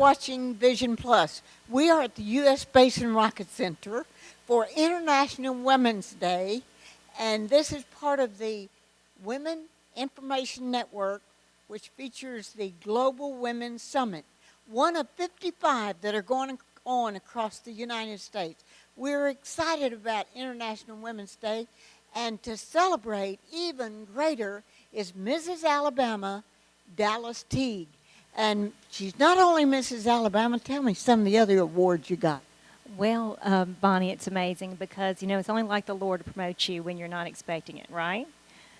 watching Vision Plus. We are at the U.S. Basin Rocket Center for International Women's Day, and this is part of the Women Information Network, which features the Global Women's Summit, one of 55 that are going on across the United States. We're excited about International Women's Day, and to celebrate even greater is Mrs. Alabama, Dallas Teague. And she's not only Mrs. Alabama. Tell me some of the other awards you got. Well, Bonnie, it's amazing because, it's only like the Lord to promote you when you're not expecting it, right?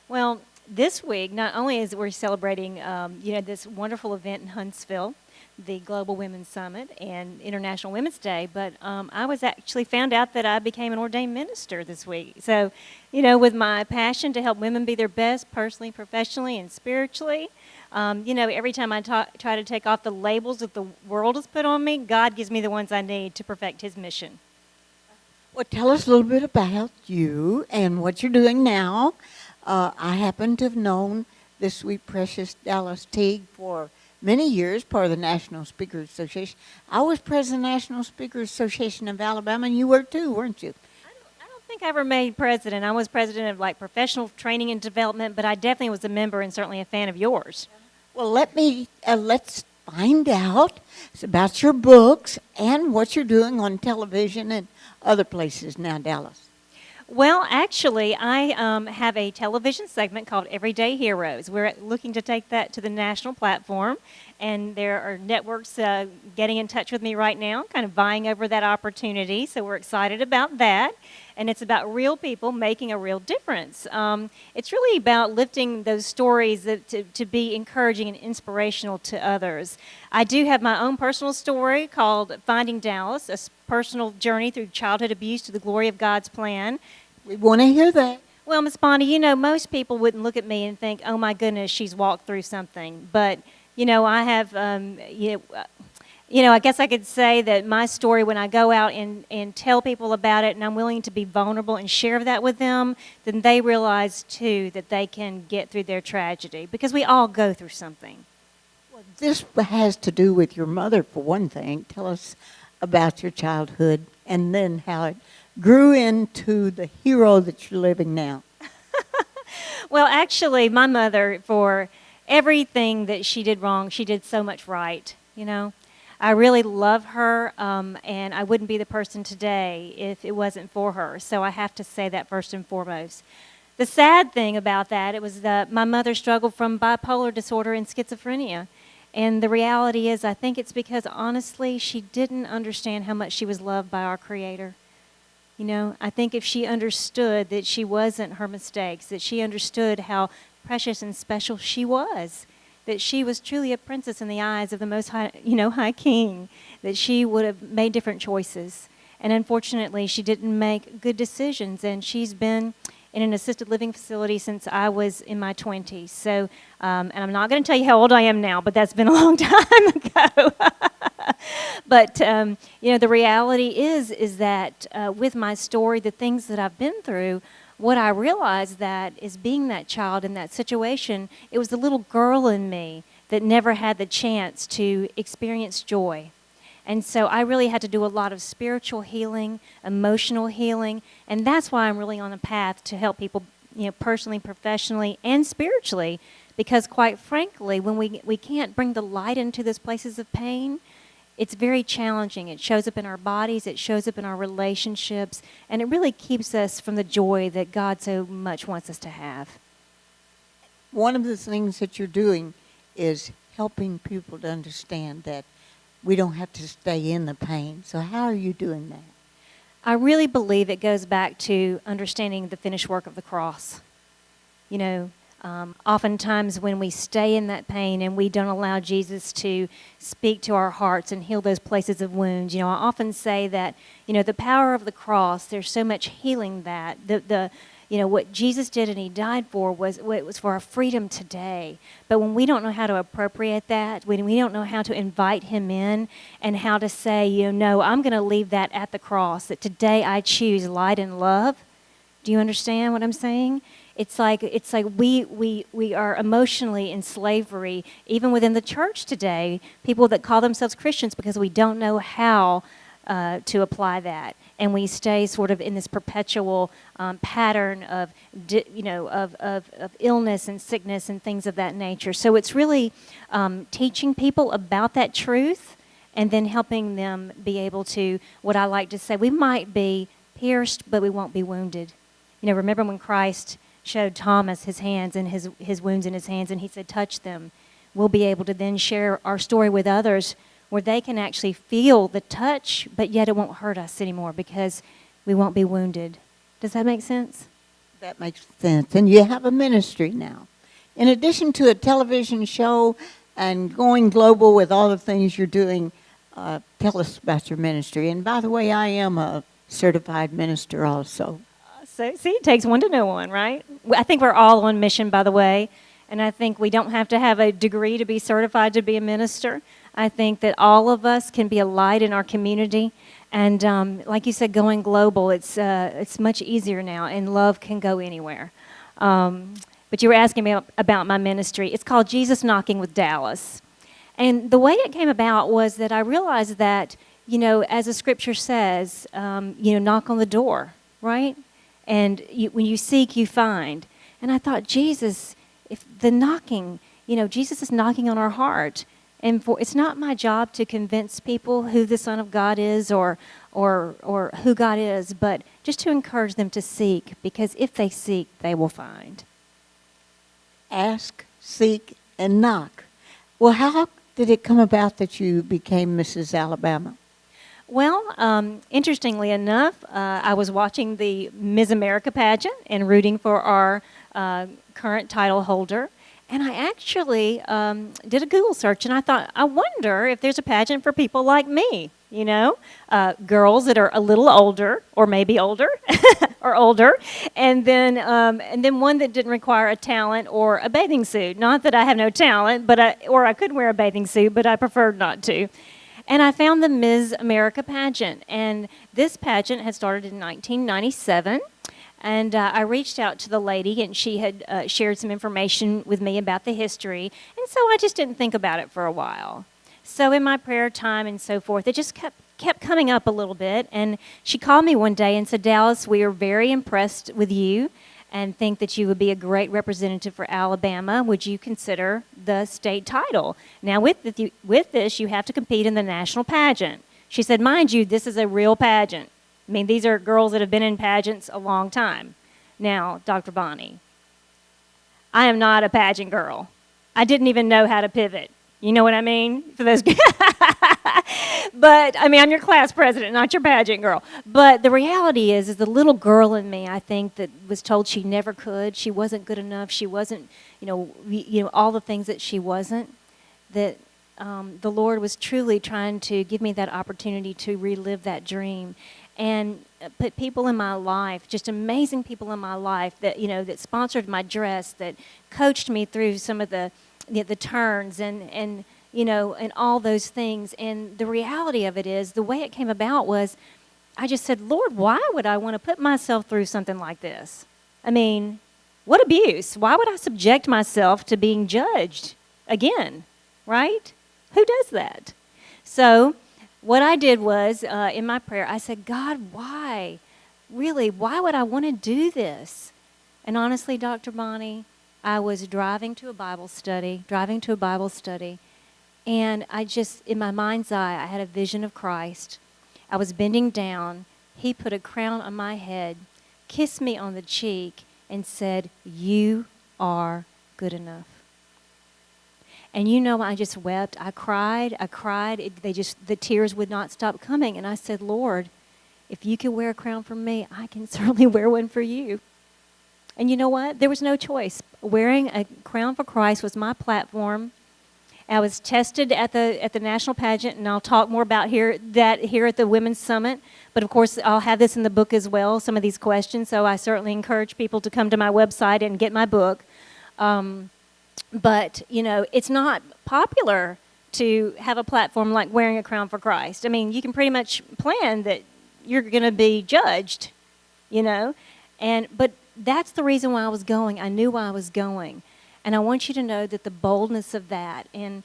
Well, this week, not only is we're celebrating, this wonderful event in Huntsville, the Global Women's Summit and International Women's Day, but I was actually found out that I became an ordained minister this week. So, with my passion to help women be their best personally, professionally, and spiritually, every time I try to take off the labels that the world has put on me, God gives me the ones I need to perfect His mission. Well, tell us a little bit about you and what you're doing now. I happen to have known this sweet, precious Dallas Teague for many years, part of the National Speakers Association. I was president of the National Speakers Association of Alabama, and you were too, weren't you? I don't think I ever made president. I was president of professional training and development, but I definitely was a member and certainly a fan of yours. Well, let's find out about your books and what you're doing on television and other places now, Dallas. Well, actually, I have a television segment called Everyday Heroes. We're looking to take that to the national platform, and there are networks getting in touch with me right now, kind of vying over that opportunity, so we're excited about that. And it's about real people making a real difference. It's really about lifting those stories to be encouraging and inspirational to others. I do have my own personal story called Finding Dallas, a personal journey through childhood abuse to the glory of God's plan. We want to hear that. Well, Miss Bonnie, most people wouldn't look at me and think, oh, my goodness, she's walked through something. But, I have, I guess I could say that my story, when I go out and tell people about it and I'm willing to be vulnerable and share that with them, then they realize, too, that they can get through their tragedy because we all go through something. Well, this has to do with your mother, for one thing. Tell us about your childhood and then how it grew into the hero that you're living now. Well, actually, my mother, for everything that she did wrong, she did so much right, I really love her, and I wouldn't be the person today if it wasn't for her. So I have to say that first and foremost. The sad thing about that, it was that my mother struggled from bipolar disorder and schizophrenia. And the reality is, I think it's because, honestly, she didn't understand how much she was loved by our Creator. I think if she understood that she wasn't her mistakes, that she understood how precious and special she was, that she was truly a princess in the eyes of the Most High, High King, that she would have made different choices. And unfortunately, she didn't make good decisions, and she's been in an assisted living facility since I was in my 20s. So, and I'm not going to tell you how old I am now, but that's been a long time ago. But, the reality is that with my story, the things that I've been through, what I realized that is being that child in that situation, it was the little girl in me that never had the chance to experience joy. And so I really had to do a lot of spiritual healing, emotional healing, and that's why I'm really on a path to help people, personally, professionally, and spiritually, because quite frankly, when we can't bring the light into those places of pain, it's very challenging. It shows up in our bodies, it shows up in our relationships, and it really keeps us from the joy that God so much wants us to have. One of the things that you're doing is helping people to understand that we don't have to stay in the pain. So how are you doing that? I really believe it goes back to understanding the finished work of the cross. Oftentimes when we stay in that pain and we don't allow Jesus to speak to our hearts and heal those places of wounds, I often say that, the power of the cross, there's so much healing that. What Jesus did and He died for was for our freedom today. But when we don't know how to appropriate that, when we don't know how to invite Him in and how to say, no, I'm going to leave that at the cross, that today I choose light and love. Do you understand what I'm saying? It's like we are emotionally in slavery, even within the church today. People that call themselves Christians because we don't know how to apply that, and we stay sort of in this perpetual pattern of of illness and sickness and things of that nature. So it's really teaching people about that truth, and then helping them be able to, what I like to say, we might be pierced, but we won't be wounded. Remember when Christ showed Thomas his hands and his wounds in his hands, and he said, touch them. We'll be able to then share our story with others where they can actually feel the touch, but yet it won't hurt us anymore because we won't be wounded. Does that make sense? That makes sense. And you have a ministry now. In addition to a television show and going global with all the things you're doing, tell us about your ministry. And by the way, I am a certified minister also. So, see, it takes one to know one, right? I think we're all on mission, by the way, and I think we don't have to have a degree to be certified to be a minister. I think that all of us can be a light in our community, and like you said, going global, it's much easier now, and love can go anywhere. But you were asking me about my ministry. It's called Jesus Knocking with Dallas, and the way it came about was that I realized that, as the scripture says, knock on the door, right? And when you seek, you find. And I thought, Jesus, if the knocking, Jesus is knocking on our heart. And it's not my job to convince people who the Son of God is or who God is, but just to encourage them to seek, because if they seek, they will find. Ask, seek, and knock. Well, how did it come about that you became Mrs. Alabama? Well, interestingly enough, I was watching the Ms. America pageant and rooting for our current title holder. And I actually did a Google search, and I thought, I wonder if there's a pageant for people like me, girls that are a little older, or maybe older, or older, and then one that didn't require a talent or a bathing suit. Not that I have no talent, but I could wear a bathing suit, but I preferred not to. And I found the Ms. America pageant, and this pageant had started in 1997. And I reached out to the lady, and she had shared some information with me about the history. And so I just didn't think about it for a while. So in my prayer time and so forth, it just kept coming up a little bit. And she called me one day and said, Dallas, we are very impressed with you and think that you would be a great representative for Alabama. Would you consider the state title? Now, with this, you have to compete in the national pageant. She said, mind you, this is a real pageant. I mean, these are girls that have been in pageants a long time. Now, Dr. Bonnie, I am not a pageant girl. I didn't even know how to pivot. You know what I mean? For those, but I mean, I'm your class president, not your pageant girl. But the reality is the little girl in me, I think, that was told she never could. She wasn't good enough. She wasn't, all the things that she wasn't. That the Lord was truly trying to give me that opportunity to relive that dream. And put people in my life, just amazing people in my life that, that sponsored my dress, that coached me through some of the turns and all those things. And the reality of it is, the way it came about was, I just said, Lord, why would I want to put myself through something like this? I mean, what abuse? Why would I subject myself to being judged again, right? Who does that? So what I did was, in my prayer, I said, God, why? Really, why would I want to do this? And honestly, Dr. Bonnie, I was driving to a Bible study, and I just, in my mind's eye, I had a vision of Christ. I was bending down. He put a crown on my head, kissed me on the cheek, and said, you are good enough. And I just wept. I cried. The tears would not stop coming. And I said, Lord, if you can wear a crown for me, I can certainly wear one for you. And you know what? There was no choice. Wearing a crown for Christ was my platform. I was tested at the national pageant, and I'll talk more about that here at the Women's Summit. But of course, I'll have this in the book as well, some of these questions. So I certainly encourage people to come to my website and get my book. But, it's not popular to have a platform like wearing a crown for Christ. I mean, you can pretty much plan that you're going to be judged, But that's the reason why I was going. I knew why I was going. And I want you to know that the boldness of that, and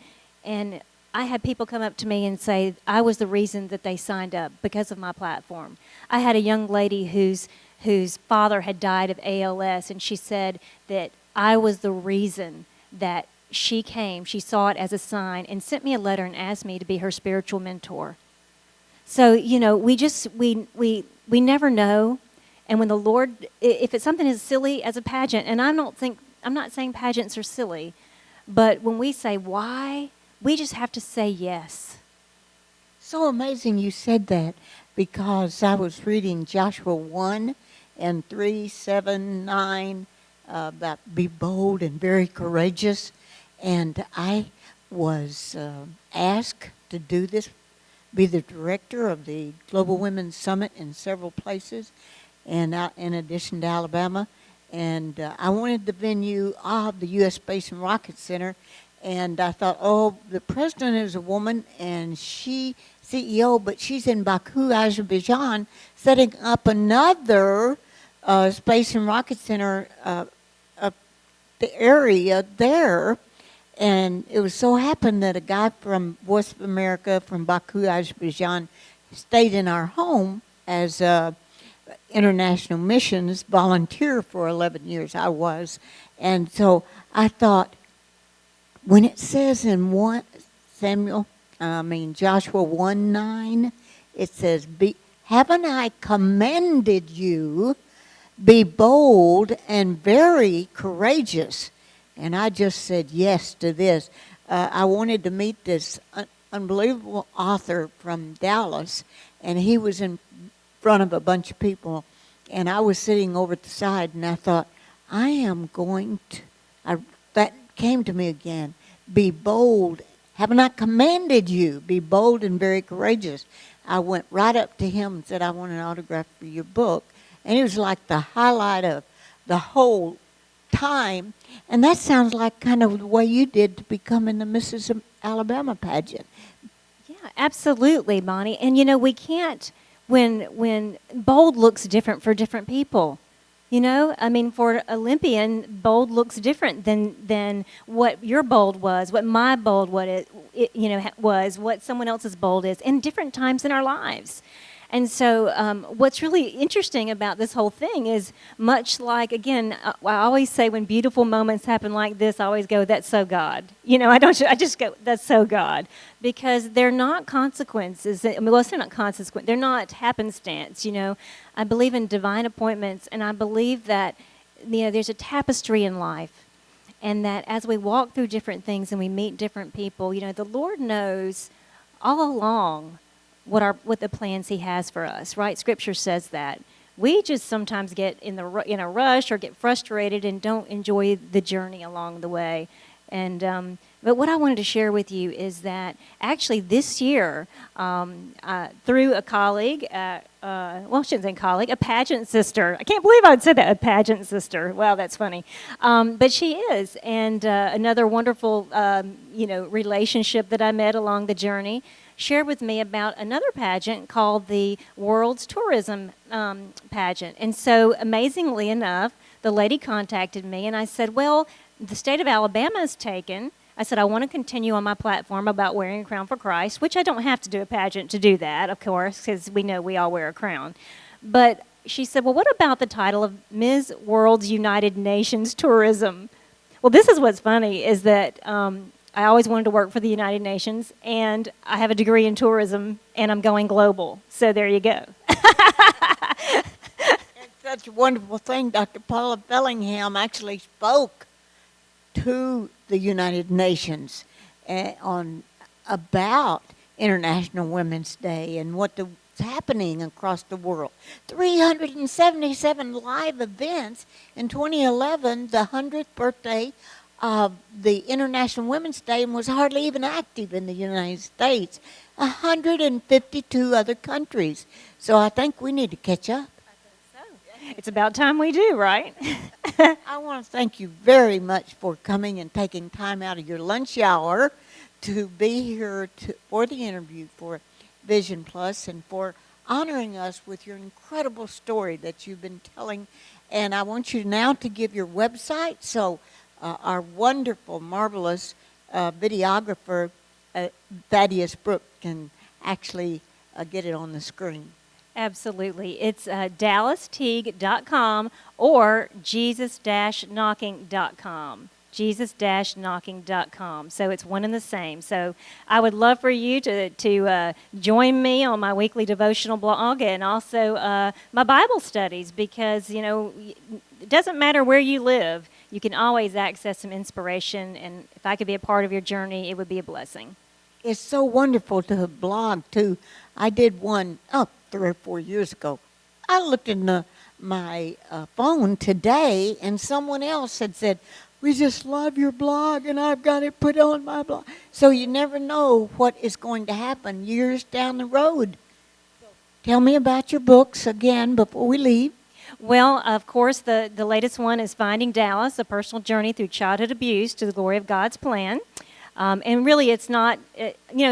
I had people come up to me and say I was the reason that they signed up because of my platform. I had a young lady whose father had died of ALS, and she said that I was the reason that she came. She saw it as a sign and sent me a letter and asked me to be her spiritual mentor. So, we never know. And when the Lord, if it's something as silly as a pageant, and I'm not saying pageants are silly, but when we say why, we just have to say yes. So amazing you said that, because I was reading Joshua 1 and 3, 7, 9, about be bold and very courageous. And I was asked to do this, be the director of the Global Women's Summit in several places, and in addition to Alabama. And I wanted the venue of the U.S. Space and Rocket Center. And I thought, the president is a woman, and she CEO, but she's in Baku, Azerbaijan, setting up another Space and Rocket Center up the area there. And it was so happened that a guy from Voice of America from Baku, Azerbaijan, stayed in our home as international missions volunteer for 11 years. I was. And so I thought, when it says in Joshua 1:9, it says, haven't I commanded you, be bold and very courageous? And I just said yes to this. I wanted to meet this unbelievable author from Dallas, and he was in front of a bunch of people, and I was sitting over at the side, and I thought, I am going to, that came to me again, be bold. Haven't I commanded you, be bold and very courageous? I went right up to him and said, I want an autograph for your book. And it was like the highlight of the whole time. And that sounds like kind of the way you did to become in the Mrs. Alabama pageant. Yeah, absolutely, Bonnie. And we can't, when bold looks different for different people. For Olympian, bold looks different than what your bold was, what my bold was, what someone else's bold is, in different times in our lives. And so what's really interesting about this whole thing is, much like, again, I always say when beautiful moments happen like this, I always go, that's so God. I just go, that's so God. Because they're not consequences. They're not consequence. They're not happenstance, I believe in divine appointments, and I believe that, there's a tapestry in life. And that as we walk through different things and we meet different people, the Lord knows all along what the plans He has for us, right? Scripture says that. We just sometimes get in a rush or get frustrated and don't enjoy the journey along the way. And but what I wanted to share with you is that actually this year, through a colleague, I shouldn't say colleague, a pageant sister. I can't believe I would say that, a pageant sister. Wow, that's funny. But she is, and another wonderful, relationship that I met along the journey, shared with me about another pageant called the World's Tourism Pageant. And so, amazingly enough, the lady contacted me, and I said, well, the state of Alabama is taken. I said, I want to continue on my platform about wearing a crown for Christ, which I don't have to do a pageant to do that, of course, because we know we all wear a crown. But she said, well, what about the title of Ms. World's United Nations Tourism? Well, this is what's funny, is that I always wanted to work for the United Nations, and I have a degree in tourism, and I'm going global. So there you go. It's such a wonderful thing. Dr. Paula Bellingham actually spoke to the United Nations about International Women's Day and what's happening across the world. 377 live events in 2011, the 100th birthday of the International Women's Day, and was hardly even active in the United States. 152 other countries. So I think we need to catch up. It's about time we do, right? I want to thank you very much for coming and taking time out of your lunch hour to be here for the interview for Vision Plus, and for honoring us with your incredible story that you've been telling And I want you now to give your website so our wonderful, marvelous videographer, Thaddeus Brooke, can actually get it on the screen. Absolutely. It's DallasTeague.com or Jesus-knocking.com. Jesus-knocking.com. So it's one and the same. So I would love for you to join me on my weekly devotional blog and also my Bible studies, because, you know, it doesn't matter where you live. You can always access some inspiration, and if I could be a part of your journey, it would be a blessing. It's so wonderful to blog, too. I did one 3 or 4 years ago. I looked in my phone today, and someone else had said, "We just love your blog, and I've got it put on my blog." So you never know what is going to happen years down the road. Tell me about your books again before we leave. Well, of course, the latest one is Finding Dallas, A Personal Journey Through Childhood Abuse to the Glory of God's Plan. And really, it's not,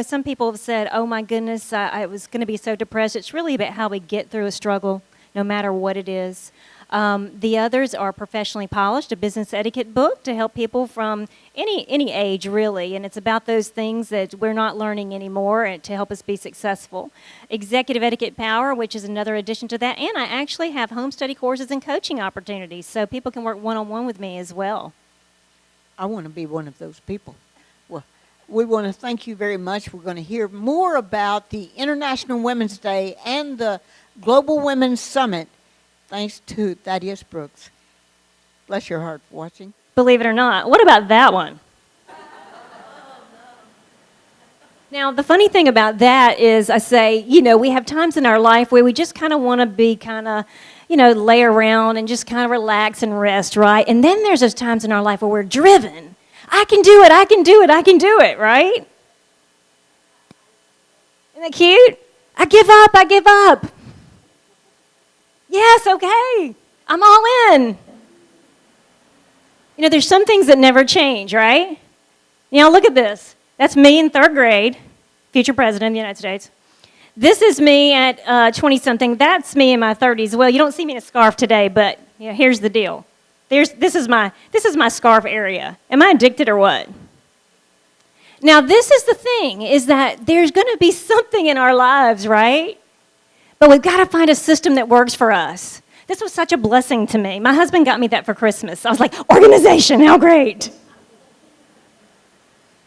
some people have said, "Oh my goodness, I was going to be so depressed." It's really about how we get through a struggle, no matter what it is. The others are Professionally Polished, a business etiquette book to help people from any age, really. And it's about those things that we're not learning anymore and to help us be successful. Executive Etiquette Power, which is another addition to that. And I actually have home study courses and coaching opportunities, so people can work one-on-one with me as well. I want to be one of those people. Well, we want to thank you very much. We're going to hear more about the International Women's Day and the Global Women's Summit, thanks to Thaddeus Brooks. Bless your heart for watching. Believe it or not. What about that one? Now, the funny thing about that is I say, we have times in our life where we just kind of want to be lay around and just kind of relax and rest, right? And then there's those times in our life where we're driven. I can do it, I can do it, I can do it, right? Isn't that cute? I give up, I give up. Yes, okay, I'm all in. There's some things that never change, right? Look at this. That's me in 3rd grade, future president of the United States. This is me at 20-something. That's me in my 30s. Well, you don't see me in a scarf today, but here's the deal. This is my scarf area. Am I addicted or what? Now, this is the thing, is that there's going to be something in our lives, right? But we've got to find a system that works for us. This was such a blessing to me. My husband got me that for Christmas. I was like, organization, how great.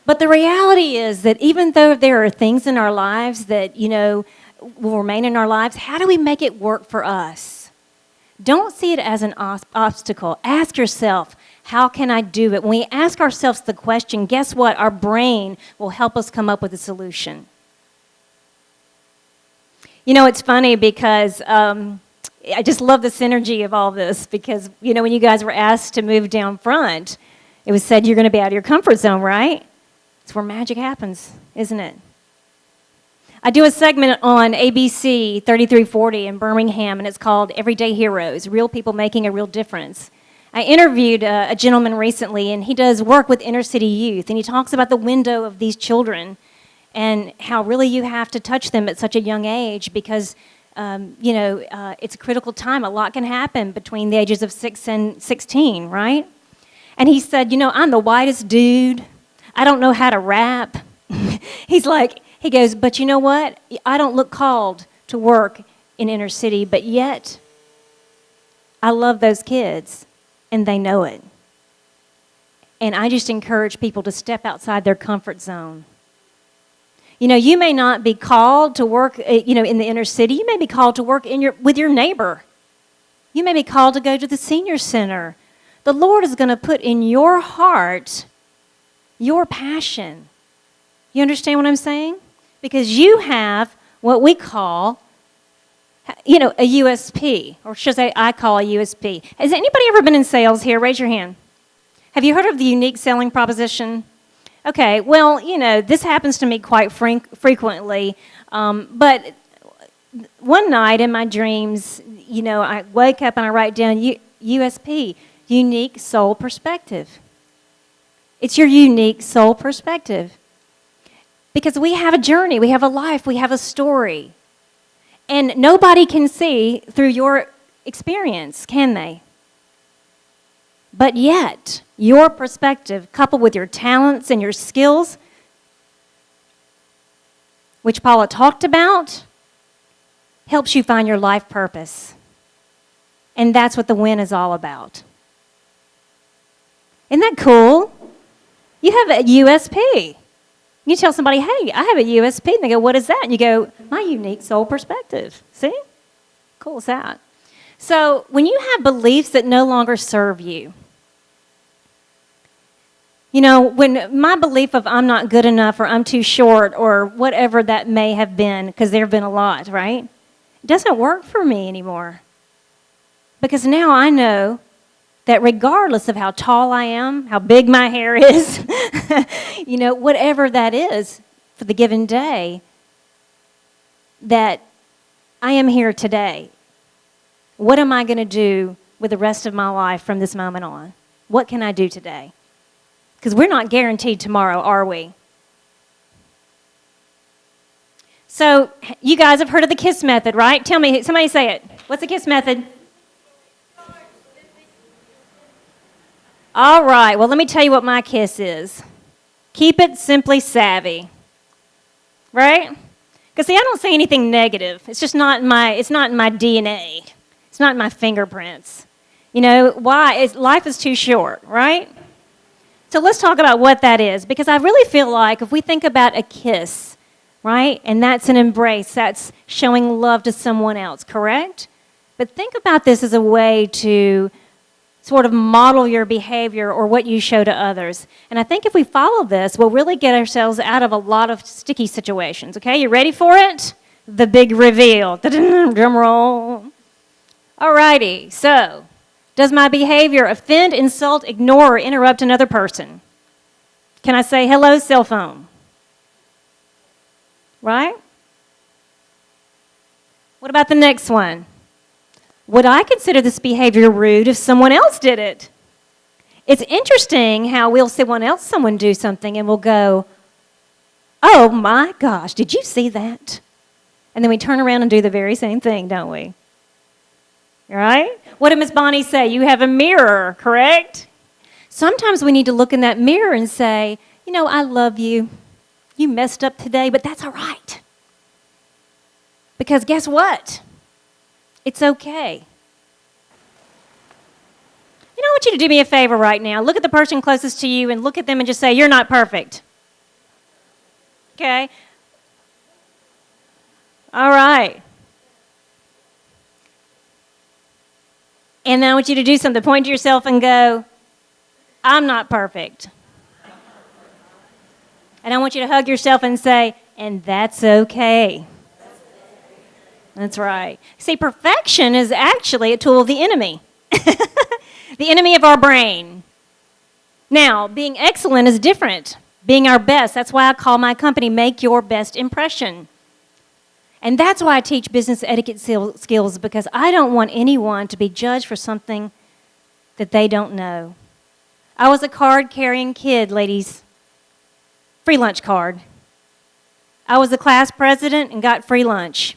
But the reality is that even though there are things in our lives that, will remain in our lives, how do we make it work for us? Don't see it as an obstacle. Ask yourself, how can I do it? When we ask ourselves the question, guess what? Our brain will help us come up with a solution. It's funny because I just love the synergy of all this because, when you guys were asked to move down front, it was said you're going to be out of your comfort zone, right? It's where magic happens, isn't it? I do a segment on ABC 3340 in Birmingham, and it's called Everyday Heroes, Real People Making a Real Difference. I interviewed a gentleman recently, and he does work with inner city youth, and he talks about the window of these children and how really you have to touch them at such a young age because, it's a critical time. A lot can happen between the ages of 6 and 16, right? And he said, I'm the whitest dude. I don't know how to rap. He goes, but you know what? I don't look called to work in inner city, but yet I love those kids, and they know it. And I just encourage people to step outside their comfort zone. You may not be called to work, in the inner city. You may be called to work with your neighbor. You may be called to go to the senior center. The Lord is going to put in your heart your passion. You understand what I'm saying? Because you have what we call, a USP, or should I call a USP. Has anybody ever been in sales here? Raise your hand. Have you heard of the unique selling proposition? Okay, well, this happens to me quite frequently, but one night in my dreams, I wake up and I write down USP, unique soul perspective. It's your unique soul perspective. Because we have a journey, we have a life, we have a story. And nobody can see through your experience, can they? But yet, your perspective, coupled with your talents and your skills, which Paula talked about, helps you find your life purpose. And that's what the win is all about. Isn't that cool? You have a USP. You tell somebody, hey, I have a USP. And they go, what is that? And you go, my unique soul perspective. See? Cool is that? So when you have beliefs that no longer serve you, you know, when my belief of I'm not good enough or I'm too short or whatever that may have been, because there have been a lot, right? It doesn't work for me anymore. Because now I know that regardless of how tall I am, how big my hair is, you know, whatever that is for the given day, that I am here today. What am I going to do with the rest of my life from this moment on? What can I do today? Because we're not guaranteed tomorrow, are we? So, you guys have heard of the KISS method, right? Tell me, somebody say it. What's the KISS method? All right, well, let me tell you what my KISS is. Keep it simply savvy. Right? Because, see, I don't say anything negative. It's just not in my DNA. It's not in my fingerprints. You know, why? Life is too short, right? So let's talk about what that is, because I really feel like if we think about a kiss, right, and that's an embrace, that's showing love to someone else, correct? But think about this as a way to sort of model your behavior or what you show to others. And I think if we follow this, we'll really get ourselves out of a lot of sticky situations, okay? You ready for it? The big reveal. Drum roll. All righty, so does my behavior offend, insult, ignore, or interrupt another person? Can I say, hello, cell phone? Right? What about the next one? Would I consider this behavior rude if someone else did it? It's interesting how we'll see someone do something and we'll go, oh my gosh, did you see that? And then we turn around and do the very same thing, don't we? Right? What did Miss Bonnie say? You have a mirror, correct? Sometimes we need to look in that mirror and say, you know, I love you. You messed up today, but that's all right. Because guess what? It's okay. You know, I want you to do me a favor right now. Look at the person closest to you and look at them and just say, you're not perfect. Okay? All right. And now I want you to do something. Point to yourself and go, I'm not perfect. And I want you to hug yourself and say, and that's okay. That's right. See, perfection is actually a tool of the enemy. The enemy of our brain. Now, being excellent is different. Being our best. That's why I call my company Make Your Best Impression. And that's why I teach business etiquette skills, because I don't want anyone to be judged for something that they don't know. I was a card-carrying kid, ladies. Free lunch card. I was the class president and got free lunch.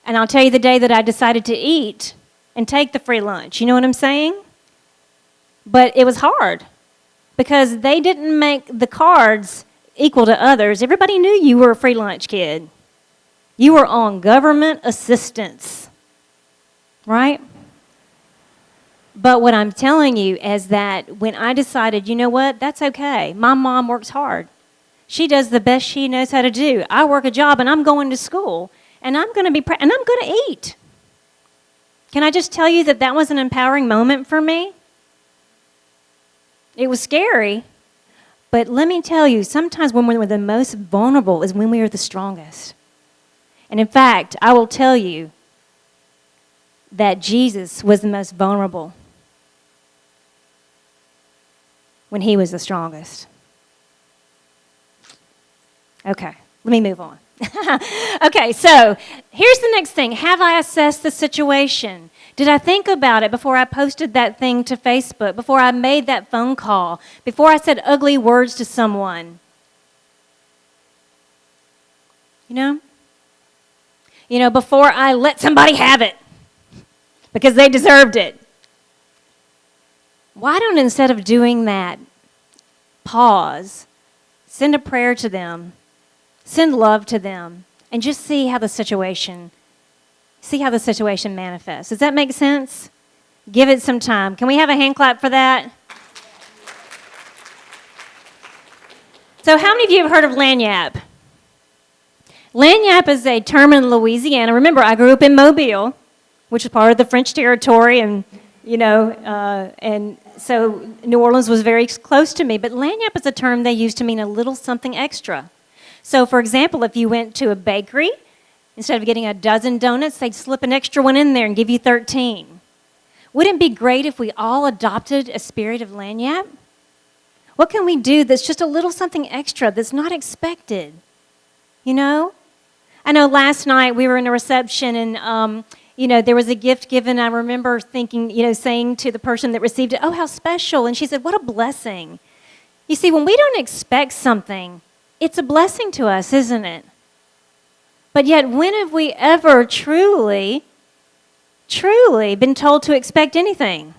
And I'll tell you the day that I decided to eat and take the free lunch. You know what I'm saying? But it was hard because they didn't make the cards equal to others. Everybody knew you were a free lunch kid. You were on government assistance, right? But what I'm telling you is that when I decided, you know what, that's okay. My mom works hard. She does the best she knows how to do. I work a job and I'm going to school and I'm going to and I'm going to eat. Can I just tell you that that was an empowering moment for me? It was scary, but let me tell you, sometimes when we're the most vulnerable is when we are the strongest. And in fact, I will tell you that Jesus was the most vulnerable when he was the strongest. Okay, let me move on. Okay, so here's the next thing. Have I assessed the situation? Did I think about it before I posted that thing to Facebook, before I made that phone call, before I said ugly words to someone? You know? Before I let somebody have it because they deserved it. Why don't, instead of doing that, pause, send a prayer to them, send love to them, and just see how the situation manifests. Does that make sense? Give it some time. Can we have a hand clap for that? So how many of you have heard of lagniappe? Lagniappe is a term in Louisiana. Remember, I grew up in Mobile, which is part of the French territory, and and so New Orleans was very close to me. But lagniappe is a term they use to mean a little something extra. So, for example, if you went to a bakery, instead of getting a dozen donuts, they'd slip an extra one in there and give you 13. Wouldn't it be great if we all adopted a spirit of lagniappe? What can we do that's just a little something extra that's not expected? You know? I know last night we were in a reception and, there was a gift given. I remember thinking, saying to the person that received it, "Oh, how special." And she said, "What a blessing." You see, when we don't expect something, it's a blessing to us, isn't it? But yet, when have we ever truly been told to expect anything?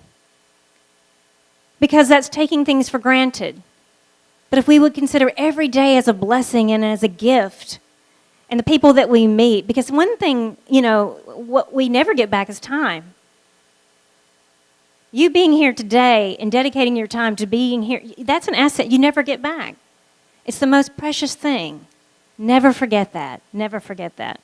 Because that's taking things for granted. But if we would consider every day as a blessing and as a gift, and the people that we meet, because one thing, what we never get back is time. You being here today and dedicating your time to being here, that's an asset you never get back. It's the most precious thing. Never forget that. Never forget that.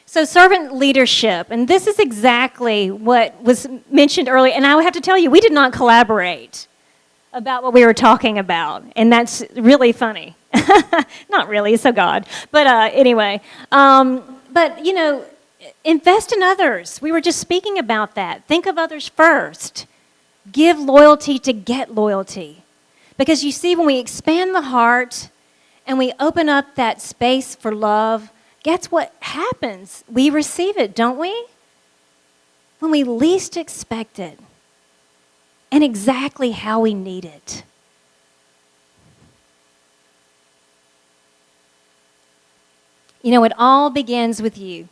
So servant leadership, and this is exactly what was mentioned earlier, and I would have to tell you, we did not collaborate about what we were talking about, and that's really funny. Not really, so God. But anyway, invest in others. We were just speaking about that. Think of others first. Give loyalty to get loyalty. Because you see, when we expand the heart and we open up that space for love, guess what happens? We receive it, don't we? When we least expect it. And exactly how we need it. It all begins with you.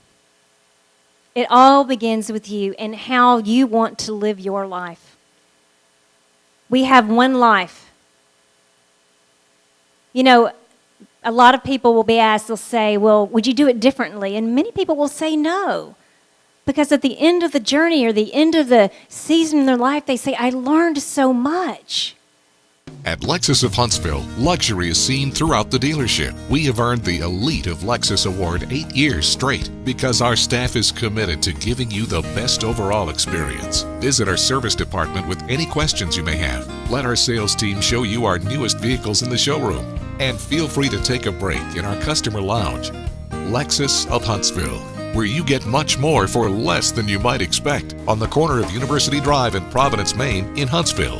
It all begins with you and how you want to live your life. We have one life. A lot of people will be asked, they'll say, "Well, would you do it differently?" And many people will say no. Because at the end of the journey or the end of the season in their life, they say, "I learned so much." At Lexus of Huntsville, luxury is seen throughout the dealership. We have earned the Elite of Lexus Award 8 years straight because our staff is committed to giving you the best overall experience. Visit our service department with any questions you may have. Let our sales team show you our newest vehicles in the showroom. And feel free to take a break in our customer lounge. Lexus of Huntsville, where you get much more for less than you might expect, on the corner of University Drive and Providence, Maine in Huntsville.